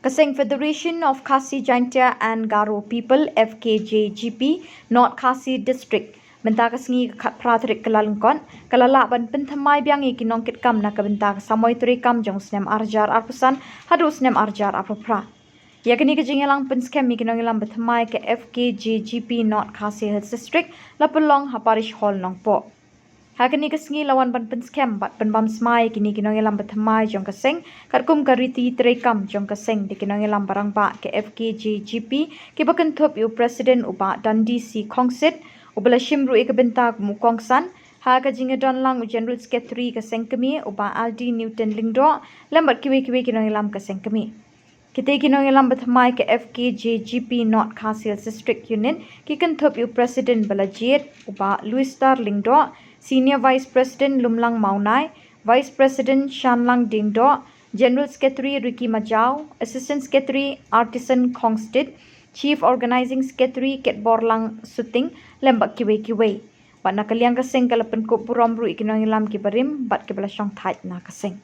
Kaseng Federation of Khasi Jaintia and Garo People FKJGP North Khasi District benta kasengi prathrik kalalengkon kalala ban penthamai biangi kinongkit kam na kabenta samoi turi kam jong snem arjar arpusan hadu snem arjar apropra yakni kejingelang penskem mi kinongilang bethamai ke FKJGP North Khasi Hills District lapelong haparish hall nongpo Hakani kesengi lawan ban penskem bat penbam smai kini kinongilang bethamai jong kaseng karkum kariti terekam jong kaseng di kinongilang barang ba ke FKJGP ki bakentop yu presiden uba Dandi si Kongsit ubala shimru ikabenta mukongsan ha ka jingadon lang general secretary kaseng kemi uba Aldi Newton Lingdo lambat kiwe kinongilang kaseng kemi Kita kinongilang bethamai ke FKJGP North Khasi Hills District Unit ki kentop yu presiden balajit uba Louis Starling do Senior Vice President Lumlang Maunai, Vice President Shanlang Dingdo, General Secretary Ricky Majau, Assistant Secretary Artisan Kongsted, Chief Organizing Secretary Ket Borlang Suting, lembak kiwe. Bat nak kaliang kaseng kalapan ko purom ru ikinongilam kibarim, bat kibalasong tight na kaseng.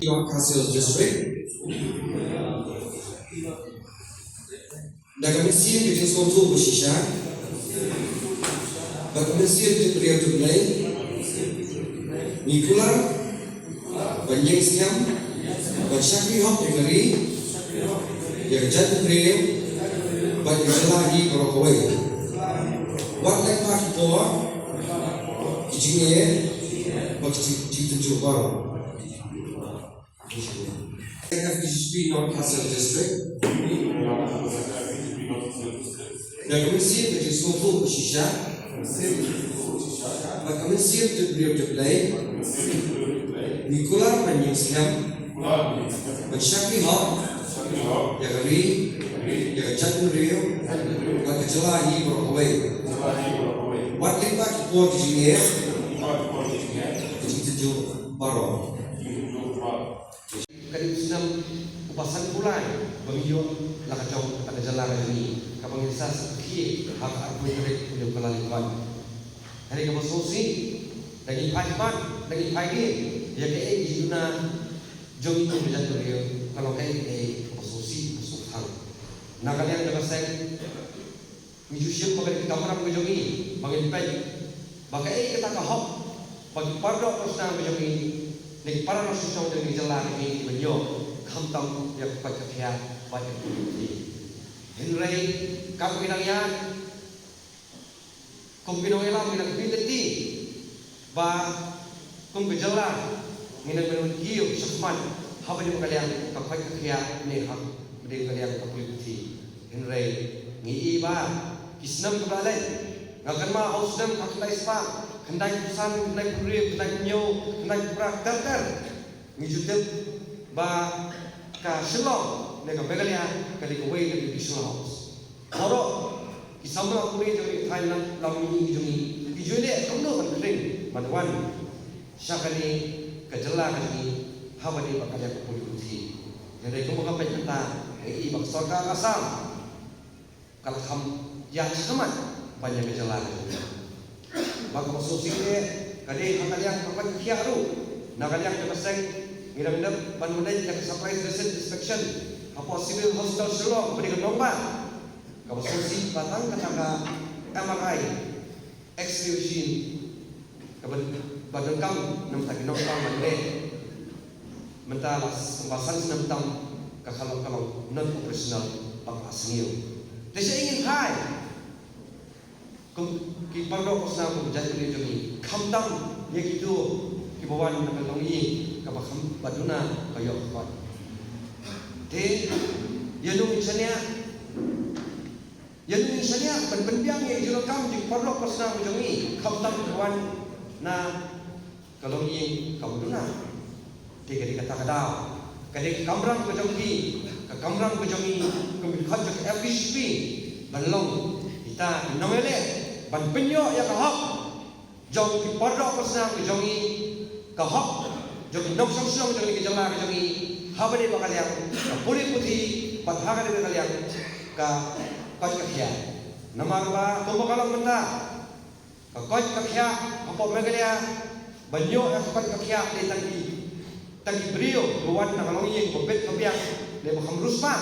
North Khasi Hills District. Da Komisiyen bitin sponsorer bersisha. Da Komisiyen bitin kreatif Nikula, Banjeng Siam, Syakri hop yang ngeri, yang jatuh kriu, bagi selahi berokoi. Wat lek pak poa, kijingnya, bagi tunjuk baru. FDSP Non-Kasar District, dan Komisi Berjumpa Shisha, dan Komisi Berjumpa Nikola Penyisiam, Syakri hop, yang ngeri, yang jatuh kriu, bagi selahi berokoi. Wat lek pak poa kijingnya, bagi tunjuk baru. Kadang senam upasan pulai bangyo lakajong takajala ini kapang insas ki hak aku kerek punya kelalikan hari kemusosi daging paipan daging pagi ya ke juna jong itu menjadi dia kalau kayak kemusosi kemusohan nah kalian dapat saya mijusiap pakai kamera menjongi bangin pai bagai kita kahok bagi pardok persna menjongi nek para nasional dengan jalan ini banyak kampung yang pakai banyak ini. Henry kampinangan kumpinoelam minang binti ba kumpijala minang menunjuk sakman haba di kalian kapai kaya ne hak di kalian kapuliputi Henry ngi ba kisnam kebalai ngakan ma hausnam kaklai spa kendai pesan, kendai kurir, kendai nyo, kendai prak ter ngijutep ba ka silong ne ka begalia kali ko way ne bisno house oro kisamra kurir jori thailand lamni jumi ijule kamno kan kring manwan syakali kajala kali hawani bakaya ko poliuti jadi ko mga penta ai bak sarkar asam kalham ya saman banyak kajala maka maksudnya kadang kalian kapan kiaru, nak kalian kepasang ngira-ngira bangunan yang surprise recent inspection, apa civil hospital Shillong berikan nombor, kalau maksudnya batang kata MRI, X-ray machine, kapan badan kamu nam tak nombor mana, mentalas pembahasan senam tam kalau non operasional pangkasnya, tidak ingin kai. Ki pardok pasna ko jadi ni jogi khamdam ye gitu ki bawan na kalongi ka bakham baduna kayo ko te yanu insania ban ye jilo kam ji pardok pasna ko jogi khamdam bawan na kalongi ka baduna te kadi kata kada kadi kamrang ko jogi ka kamrang ko jogi ko mi khajak FDSP balong kita nomele ban penyo ya kahok jong ki pardok pasna ki jongi kahok jong nok samsung jong ki jala ki jongi habane bakalian ka puri puti pathaga de bakalian ka kajkya namarba kumbakalang menta ka kajkya apo megalia banyo ya kajkya de tagi brio buwan na kalongi ko bet kabiak de bakam ruspa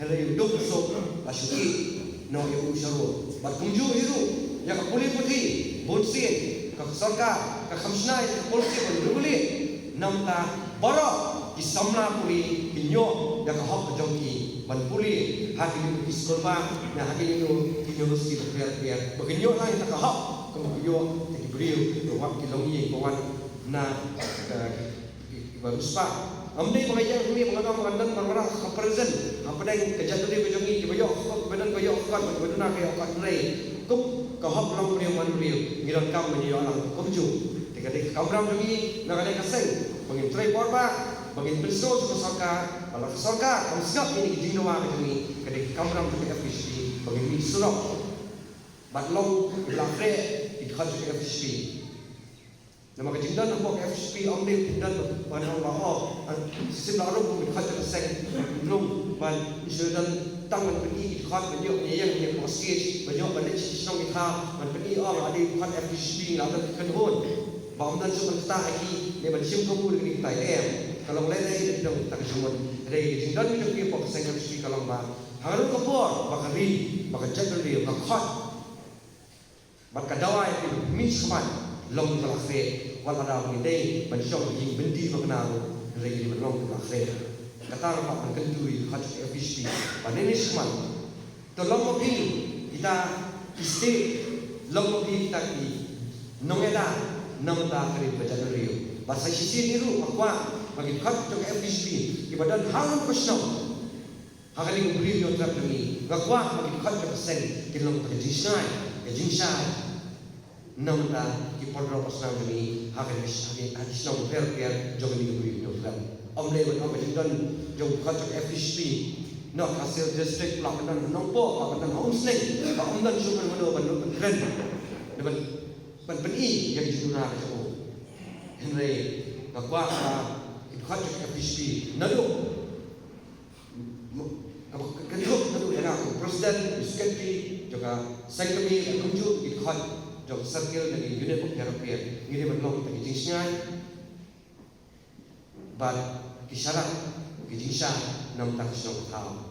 hele duk so asuki no yang usaru, berkunjung hiru, yang kapuli putih, bonsin, kasorka, kakamsnai, polisi berduli, namta borok, isamna puli, inyo, yang kahok kejongki, berpuli, hati ini iskolba, yang hati ini universiti berbiar, beginyo lah yang kahok, kemudian tinggi beriu, doang kilongi, kawan, na, baruspa. Amdai pengajar kami mengajar mengandang marwara comparison apa yang kejadian dia kejongi kebayok badan bayok kan baduna kayak kan rei kum kahap lang beliau ngiran kam menjadi orang kumju ketika kamram jongi nak ada kaseng bangin tray porba bangin penso suka sorka balak sorka kam sigap ini dijinoa kejongi ketika kamram jongi FDSP bangin mi surok batlong belakre ikhat jongi FDSP nama kejindan apa FDSP ambil dan pada Allah sistem lalu berkata keseng belum ban isu dan tangan pergi ikhat banyak yang posisi banyak balik sistem kita ban pergi ada ikhat FDSP lalu kedun bangunan sementara lagi dia bercium kamu dengan kita kalau mulai dari dong tak semua dari kejindan itu kita keseng FDSP kalau bah harus kapur bakari bakajat dia bakhat bakadawai misman long terakhir walau ada ini bersyukur yang bendi mengenal lagi di belong terakhir kata apa mengkendui hati FHP pada ini semua tolong mobil kita isti long mobil kita di nongeda nongda kari baca rio bahasa sisi niru akwa bagi kat untuk FHP ibadan hal personal hakali kubri yo trap ni akwa bagi kat untuk sen kilong terjisai jinsai nongda ki podro personal ni hakali hadis nong per jogi kubri yo trap omle ban om jindon jong kat untuk FHP Nok hasil district pelakon nompo pelakon homestay pelakon dan sukan mano ban keren depan peni yang juruna ko Henry bakwa ikhat FHP nado keduk nado era presiden secretary juga secretary kunju ikhat jog circle dari unit of therapy ngiri ban kita jinsian ban kisyarat kijinsa nam tak song tao